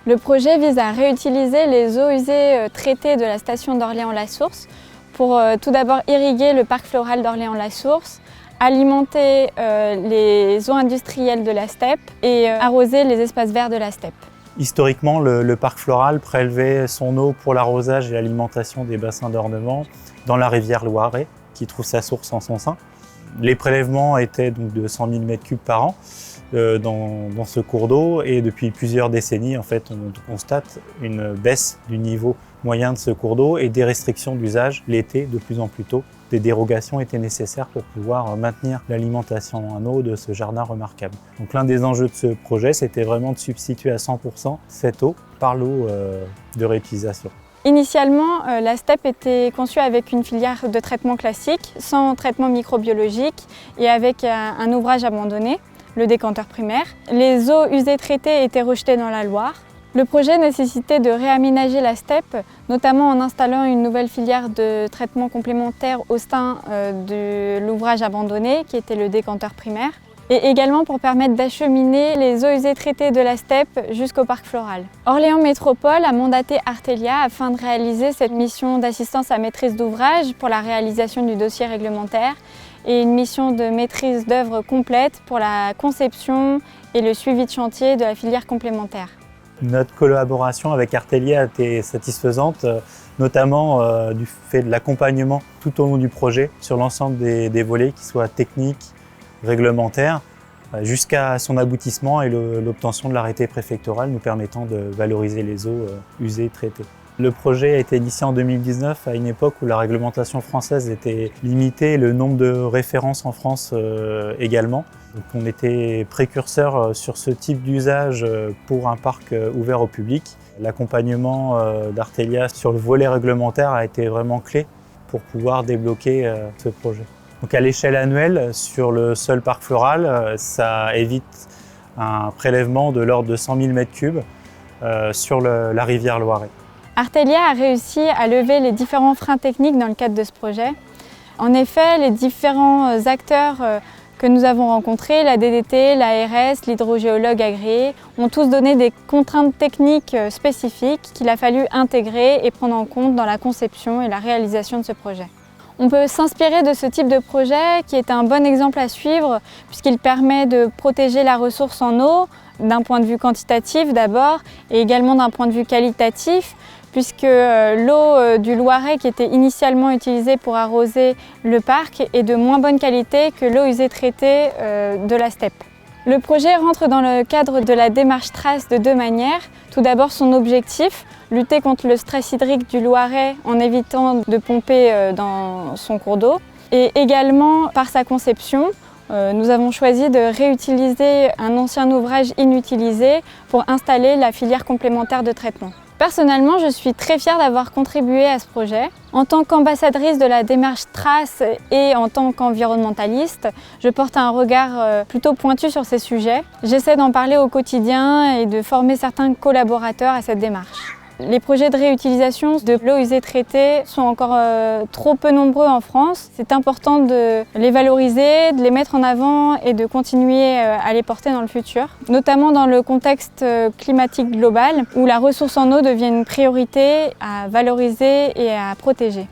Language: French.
Le projet vise à réutiliser les eaux usées traitées de la station d'Orléans-la-Source pour tout d'abord irriguer le parc floral d'Orléans-la-Source, alimenter les eaux industrielles de la steppe et arroser les espaces verts de la steppe. Historiquement, le parc floral prélevait son eau pour l'arrosage et l'alimentation des bassins d'ornement dans la rivière Loiret, qui trouve sa source en son sein. Les prélèvements étaient donc de 100 000 m3 par an dans ce cours d'eau, et depuis plusieurs décennies, en fait, on constate une baisse du niveau moyen de ce cours d'eau et des restrictions d'usage l'été de plus en plus tôt. Des dérogations étaient nécessaires pour pouvoir maintenir l'alimentation en eau de ce jardin remarquable. Donc l'un des enjeux de ce projet, c'était vraiment de substituer à 100% cette eau par l'eau de réutilisation. Initialement, la steppe était conçue avec une filière de traitement classique, sans traitement microbiologique et avec un ouvrage abandonné, le décanteur primaire. Les eaux usées traitées étaient rejetées dans la Loire. Le projet nécessitait de réaménager la steppe, notamment en installant une nouvelle filière de traitement complémentaire au sein de l'ouvrage abandonné, qui était le décanteur primaire, et également pour permettre d'acheminer les eaux usées traitées de la steppe jusqu'au parc floral. Orléans Métropole a mandaté Artelia afin de réaliser cette mission d'assistance à maîtrise d'ouvrage pour la réalisation du dossier réglementaire et une mission de maîtrise d'œuvre complète pour la conception et le suivi de chantier de la filière complémentaire. Notre collaboration avec Artelia a été satisfaisante, notamment du fait de l'accompagnement tout au long du projet sur l'ensemble des volets, qu'ils soient techniques, réglementaires, jusqu'à son aboutissement et l'obtention de l'arrêté préfectoral nous permettant de valoriser les eaux usées traitées. Le projet a été initié en 2019 à une époque où la réglementation française était limitée, le nombre de références en France également. Donc on était précurseur sur ce type d'usage pour un parc ouvert au public. L'accompagnement d'Artelia sur le volet réglementaire a été vraiment clé pour pouvoir débloquer ce projet. Donc à l'échelle annuelle, sur le seul parc floral, ça évite un prélèvement de l'ordre de 100 000 m3 sur la rivière Loiret. Artelia a réussi à lever les différents freins techniques dans le cadre de ce projet. En effet, les différents acteurs que nous avons rencontrés, la DDT, l'ARS, l'hydrogéologue agréé, ont tous donné des contraintes techniques spécifiques qu'il a fallu intégrer et prendre en compte dans la conception et la réalisation de ce projet. On peut s'inspirer de ce type de projet qui est un bon exemple à suivre puisqu'il permet de protéger la ressource en eau d'un point de vue quantitatif d'abord et également d'un point de vue qualitatif, puisque l'eau du Loiret qui était initialement utilisée pour arroser le parc est de moins bonne qualité que l'eau usée traitée de la steppe. Le projet rentre dans le cadre de la démarche Trace de deux manières. Tout d'abord son objectif, lutter contre le stress hydrique du Loiret en évitant de pomper dans son cours d'eau. Et également par sa conception, nous avons choisi de réutiliser un ancien ouvrage inutilisé pour installer la filière complémentaire de traitement. Personnellement, je suis très fière d'avoir contribué à ce projet. En tant qu'ambassadrice de la démarche Trace et en tant qu'environnementaliste, je porte un regard plutôt pointu sur ces sujets. J'essaie d'en parler au quotidien et de former certains collaborateurs à cette démarche. Les projets de réutilisation de l'eau usée traitée sont encore trop peu nombreux en France. C'est important de les valoriser, de les mettre en avant et de continuer à les porter dans le futur, notamment dans le contexte climatique global où la ressource en eau devient une priorité à valoriser et à protéger.